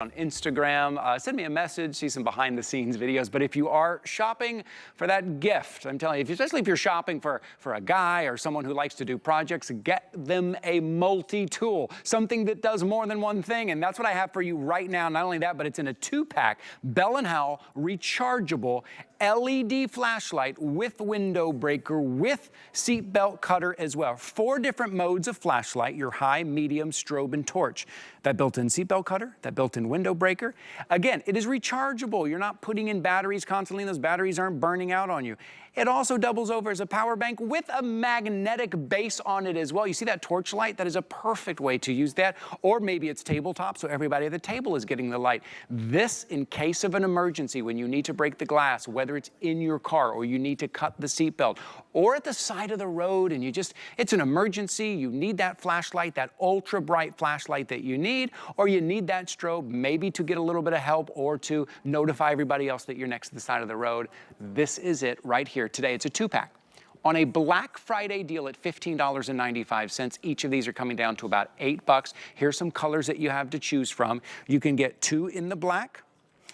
on Instagram. Send me a message, see some behind the scenes videos. But if you are shopping for that gift, I'm telling you, especially if you're shopping for a guy or someone who likes to do projects, get them a multi-tool, something that does more than one thing. And that's what I have for you right now. Not only that, but it's in a 2-pack Bell+Howell rechargeable LED flashlight with window breaker with seatbelt cutter as well. 4 different modes of flashlight, your high, medium, strobe, and torch. That built-in seatbelt cutter, that built-in window breaker. Again, it is rechargeable. You're not putting in batteries constantly, and those batteries aren't burning out on you. It also doubles over as a power bank with a magnetic base on it as well. You see that torch light? That is a perfect way to use that. Or maybe it's tabletop, so everybody at the table is getting the light. This, in case of an emergency, when you need to break the glass, whether it's in your car or you need to cut the seatbelt, or at the side of the road and it's an emergency, you need that flashlight, that ultra bright flashlight that you need, or you need that strobe maybe to get a little bit of help or to notify everybody else that you're next to the side of the road. This is it right here. Today, it's a 2-pack. On a Black Friday deal at $15.95. Each of these are coming down to about $8. Here's some colors that you have to choose from. You can get 2 in the black,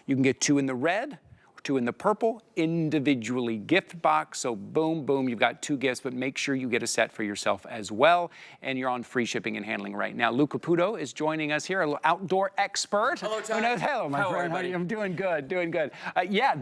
you can get 2 in the red, 2 in the purple, individually gift box. So boom, boom, you've got 2 gifts, but make sure you get a set for yourself as well. And you're on free shipping and handling right now. Lou Caputo is joining us here, an outdoor expert. Hello, Tom. Hello, my friend. How are you? I'm doing good, doing good. Yeah,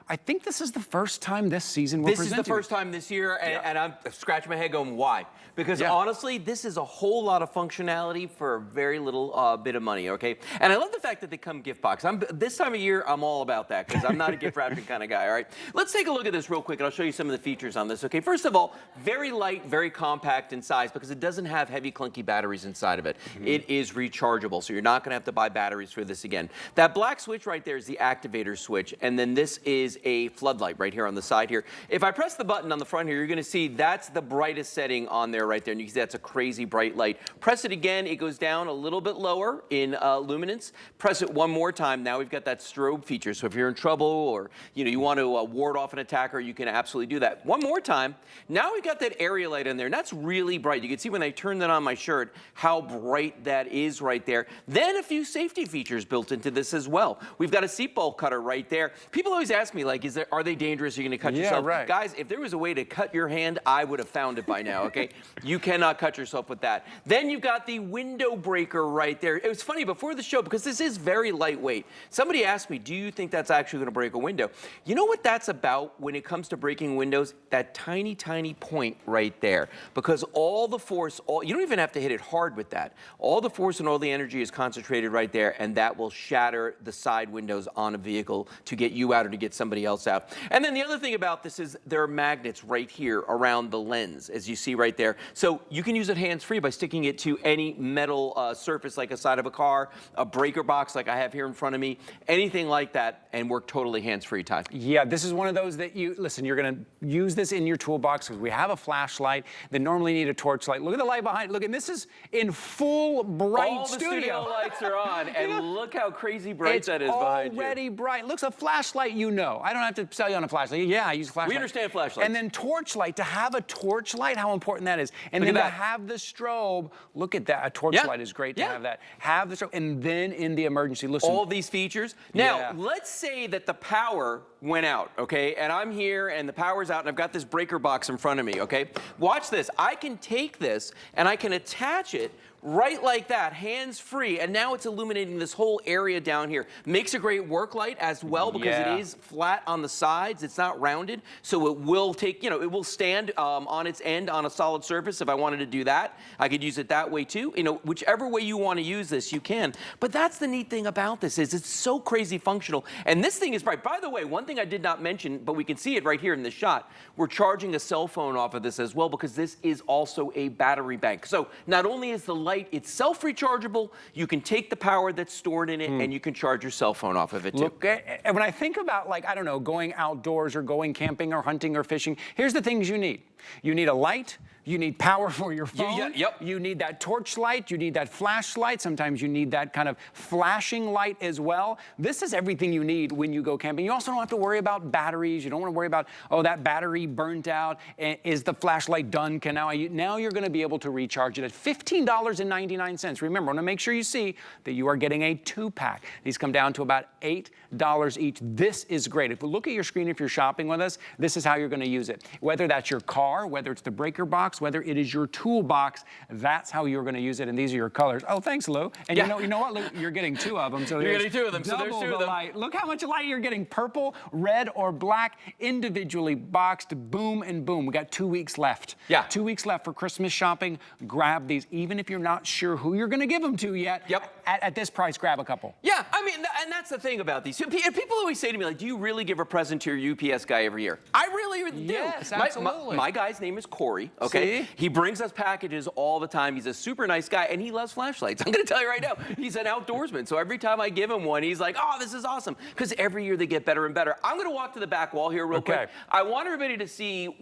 I think this is the first time this season we're presenting. This is the first time this year, and I'm scratching my head going, why? Because honestly, this is a whole lot of functionality for a very little bit of money, okay? And I love the fact that they come gift box. This time of year, I'm all about that, because I'm not a gift wrapping kind of guy, all right? Let's take a look at this real quick, and I'll show you some of the features on this, okay? First of all, very light, very compact in size, because it doesn't have heavy, clunky batteries inside of it. It is rechargeable, so you're not going to have to buy batteries for this again. That black switch right there is the activator switch, and then this is a floodlight right here on the side here. If I press the button on the front here, you're going to see that's the brightest setting on there right there, and you can see that's a crazy bright light. Press it again, it goes down a little bit lower in luminance. Press it one more time. Now we've got that strobe feature, so if you're in trouble or you want to ward off an attacker, you can absolutely do that. One more time. Now we've got that area light in there, and that's really bright. You can see when I turn that on my shirt how bright that is right there. Then a few safety features built into this as well. We've got a seatbelt cutter right there. People always ask me, like, are they dangerous? Are you going to cut yourself? Right. Guys, if there was a way to cut your hand, I would have found it by now, okay? You cannot cut yourself with that. Then you've got the window breaker right there. It was funny before the show, because this is very lightweight. Somebody asked me, do you think that's actually going to break a window? You know what that's about when it comes to breaking windows? That tiny, tiny point right there. Because all the force, you don't even have to hit it hard with that. All the force and all the energy is concentrated right there, and that will shatter the side windows on a vehicle to get you out or to get somebody else out. And then the other thing about this is there are magnets right here around the lens, as you see right there. So you can use it hands-free by sticking it to any metal surface like a side of a car, a breaker box like I have here in front of me, anything like that, and work totally hands-free, Ty. Yeah, this is one of those that listen, you're going to use this in your toolbox because we have a flashlight that normally need a torch light. Look at the light behind. Look, and this is in full bright All the studio lights are on, and look how crazy bright that is behind you. It's already bright. Looks a flashlight, I don't have to sell you on a flashlight. Yeah, I use a flashlight. We understand flashlights. And then torch light, to have a torch light, how important that is. And then to have the strobe, look at that. A torch light is great to have that. Have the strobe, and then in the emergency, listen. All these features. Now, let's say that the power went out, okay? And I'm here, and the power's out, and I've got this breaker box in front of me, okay? Watch this. I can take this, and I can attach it right like that, hands-free, and now it's illuminating this whole area down here. Makes a great work light as well, because it is flat on the sides. It's not rounded, so it will take, it will stand on its end on a solid surface. If I wanted to do that, I could use it that way too. Whichever way you want to use this, you can. But that's the neat thing about this, is it's so crazy functional. And this thing is bright. By the way, one thing I did not mention, but we can see it right here in this shot, we're charging a cell phone off of this as well, because this is also a battery bank. So not only is the light itself rechargeable, you can take the power that's stored in it and you can charge your cell phone off of it too. Look, when I think about, like, I don't know, going outdoors or going camping or hunting or fishing, here's the things you need. You need a light, You need power for your phone. You need that torch light. You need that flashlight. Sometimes you need that kind of flashing light as well. This is everything you need when you go camping. You also don't have to worry about batteries. You don't want to worry about, oh, that battery burnt out. Is the flashlight done? Now you're going to be able to recharge it at $15.95. $2.99. Remember, I want to make sure you see that you are getting a 2-pack. These come down to about $8 each. This is great. If you look at your screen, if you're shopping with us, this is how you're going to use it. Whether that's your car, whether it's the breaker box, whether it is your toolbox, that's how you're going to use it. And these are your colors. Oh, thanks, Lou. And you know what, Lou? You're getting 2 of them. So you're getting 2 of them. So there's 2 of them. Light. Look how much light you're getting. Purple, red, or black, individually boxed. Boom and boom. We got 2 weeks left. Yeah. 2 weeks left for Christmas shopping. Grab these, even if you're not sure who you're going to give them to yet. Yep. At this price, grab a couple. Yeah, I mean, and that's the thing about these. People always say to me, like, do you really give a present to your UPS guy every year? I really do. Yes, absolutely. My guy's name is Corey, okay? See? He brings us packages all the time. He's a super nice guy, and he loves flashlights. I'm going to tell you right now, he's an outdoorsman. So every time I give him one, he's like, oh, this is awesome. Because every year they get better and better. I'm going to walk to the back wall here real quick. I want everybody to see,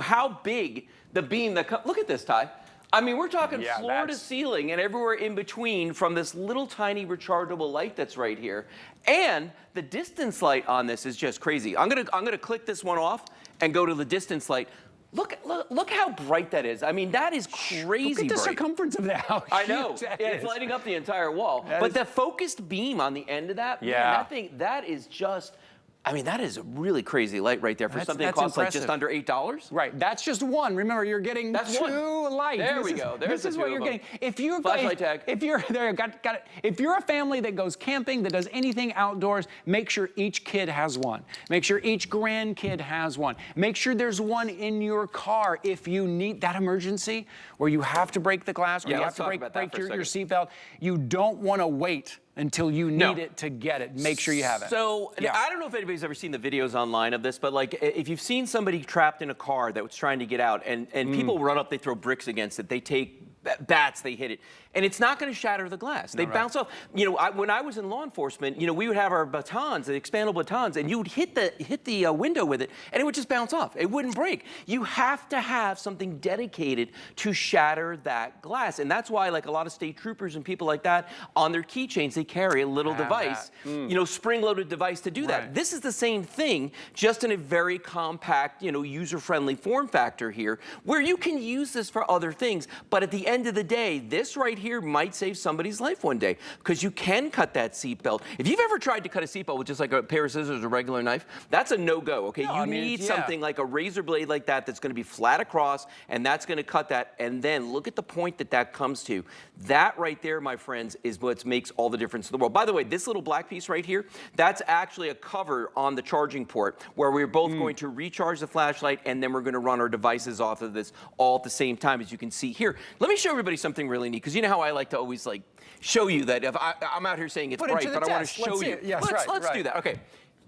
how big the beam that comes. Look at this, Ty. I mean, we're talking floor to ceiling and everywhere in between from this little tiny rechargeable light that's right here. And the distance light on this is just crazy. I'm gonna click this one off and go to the distance light. Look how bright that is. I mean, that is crazy bright. Look at the circumference of that. I know. It's lighting up the entire wall. But the focused beam on the end of that, man, that is just, I mean, that is a really crazy light right there for something that costs like just under $8. Right, that's just one. Remember, you're getting 2 lights. There we go. There's this is what you're getting. If you're flashlight tag. If you're there, got it. If you're a family that goes camping, that does anything outdoors, make sure each kid has one. Make sure each grandkid has one. Make sure there's one in your car if you need that emergency where you have to break the glass or you have to break your seatbelt. You don't want to wait until you need it to get it. Make sure you have it. So, I don't know if anybody's ever seen the videos online of this, but like if you've seen somebody trapped in a car that was trying to get out and people run up, they throw bricks against it, they take bats, they hit it. And it's not going to shatter the glass. They bounce off. When I was in law enforcement, we would have our batons, the expandable batons, and you would hit the window with it, and it would just bounce off. It wouldn't break. You have to have something dedicated to shatter that glass, and that's why, like a lot of state troopers and people like that, on their keychains, they carry a little device, spring-loaded device to do that. This is the same thing, just in a very compact, user-friendly form factor here, where you can use this for other things. But at the end of the day, this right here might save somebody's life one day, because you can cut that seatbelt. If you've ever tried to cut a seatbelt with just like a pair of scissors or a regular knife, that's a no-go, okay? You need something like a razor blade like that that's going to be flat across, and that's going to cut that. And then look at the point that comes to. That right there, my friends, is what makes all the difference in the world. By the way, this little black piece right here, that's actually a cover on the charging port where we're both going to recharge the flashlight, and then we're going to run our devices off of this all at the same time, as you can see here. Let me show everybody something really neat, because you know how I like to always show you that if I'm out here saying it's bright, but I want to show you. Let's do that. Okay.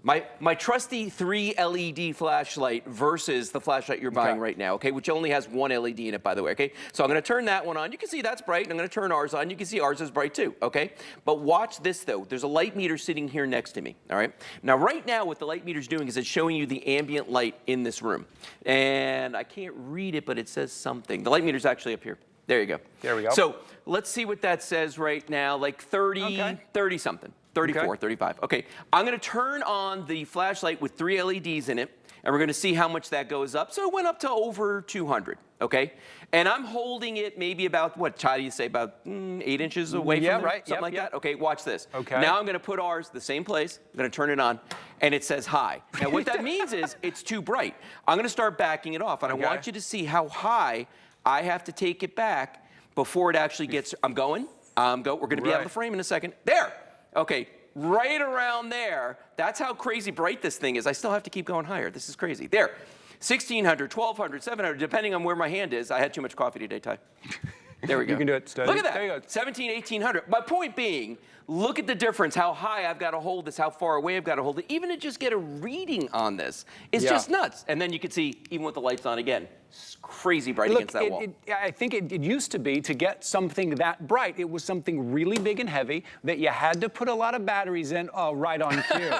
My trusty 3 LED flashlight versus the flashlight you're buying right now, okay, which only has 1 LED in it, by the way, okay? So I'm going to turn that one on. You can see that's bright, and I'm going to turn ours on. You can see ours is bright too, okay? But watch this, though. There's a light meter sitting here next to me, all right? Now, right now, what the light meter's doing is it's showing you the ambient light in this room. And I can't read it, but it says something. The light meter's actually up here. There you go. There we go. So let's see what that says right now, like 30 something. 34, 35. Okay, I'm going to turn on the flashlight with 3 LEDs in it, and we're going to see how much that goes up. So it went up to over 200, okay? And I'm holding it maybe about, what, Chad, do you say, about 8 inches away from it? Something like that? Okay, watch this. Okay. Now I'm going to put ours the same place. I'm going to turn it on, and it says high. Now what that means is it's too bright. I'm going to start backing it off, and I want you to see how high I have to take it back before it actually gets, we're going to be out of the frame in a second. There. Okay, right around there. That's how crazy bright this thing is. I still have to keep going higher. This is crazy. There, 1,600, 1,200, 700, depending on where my hand is. I had too much coffee today, Ty. There we go. You can do it. Steady. Look at that. There you go. 1,700, 1,800. My point being, look at the difference, how high I've got to hold this, how far away I've got to hold it. Even to just get a reading on this is just nuts. And then you can see, even with the lights on again, crazy bright against that wall. I think it used to be, to get something that bright, it was something really big and heavy that you had to put a lot of batteries in. Oh, right on cue.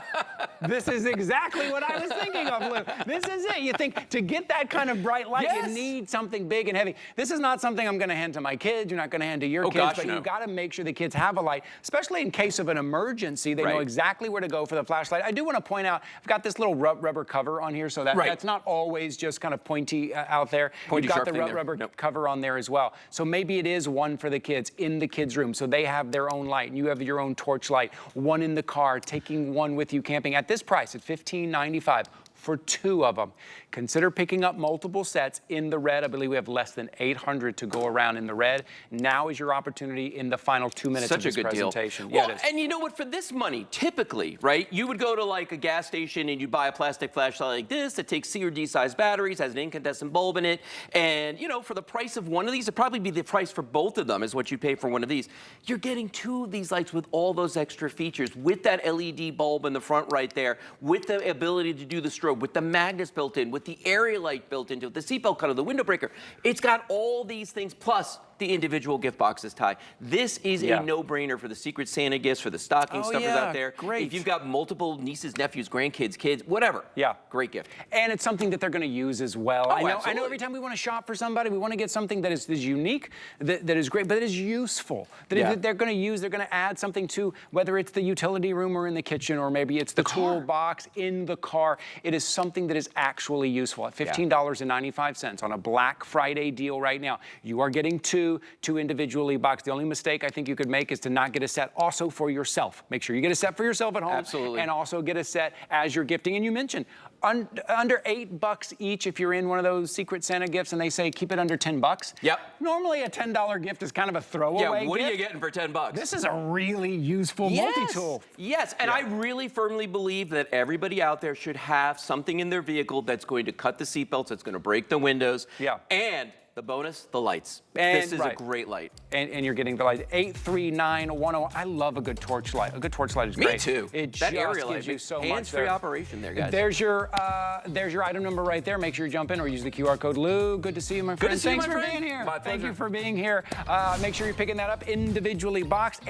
This is exactly what I was thinking of, Lou. This is it. You think to get that kind of bright light, you need something big and heavy. This is not something I'm going to hand to my kids. You're not going to hand to your kids, but you've got to make sure the kids have a light, especially in case of an emergency. They know exactly where to go for the flashlight. I do want to point out, I've got this little rubber cover on here, so that that's not always just kind of pointy out out there. Pointy You've got sharp the thing rubber there. Nope. cover on there as well. So maybe it is one for the kids in the kids' room. So they have their own light and you have your own torch light. One in the car, taking one with you camping at this price at $15.95 for 2 of them. Consider picking up multiple sets in the red. I believe we have less than 800 to go around in the red. Now is your opportunity in the final 2 minutes of this presentation. Deal. Well, yeah, and you know what? For this money, typically, right, you would go to like a gas station and you buy a plastic flashlight like this that takes C or D size batteries, has an incandescent bulb in it, and you know, for the price of one of these, it'd probably be the price for both of them is what you pay for one of these. You're getting 2 of these lights with all those extra features, with that LED bulb in the front right there, with the ability to do the strobe, with the magnets built in, with the area light built into it, the seatbelt cutter, the window breaker. It's got all these things, plus the individual gift boxes, Ty. This is a no-brainer for the Secret Santa gifts, for the stocking stuffers out there. Great. If you've got multiple nieces, nephews, grandkids, kids, whatever. Yeah. Great gift. And it's something that they're going to use as well. Oh, I know every time we want to shop for somebody, we want to get something that is unique, that is great, but that is useful. That they're going to use, they're going to add something to, whether it's the utility room or in the kitchen, or maybe it's the toolbox in the car. It is something that is actually useful. At $15.95 on a Black Friday deal right now, you are getting two individually boxed. The only mistake I think you could make is to not get a set also for yourself. Make sure you get a set for yourself at home. Absolutely. And also get a set as you're gifting. And you mentioned under $8 each if you're in one of those Secret Santa gifts and they say keep it under $10. Yep. Normally a $10 gift is kind of a throwaway Yeah, what gift. are you getting for $10? This is a really useful multi-tool. Yes, and I really firmly believe that everybody out there should have something in their vehicle that's going to cut the seatbelts, that's going to break the windows. Yeah. And the bonus, the lights. And, this is a great light. And you're getting the light. 83910. I love a good torch light. A good torch light is great. Me too. It that just area light gives you so much hands-free operation there, guys. There's your item number right there. Make sure you jump in or use the QR code. Lou, good to see you, my friend. Good to see you, Thanks my for friend. being here. My Thank you pleasure. for being here. Make sure you're picking that up individually boxed.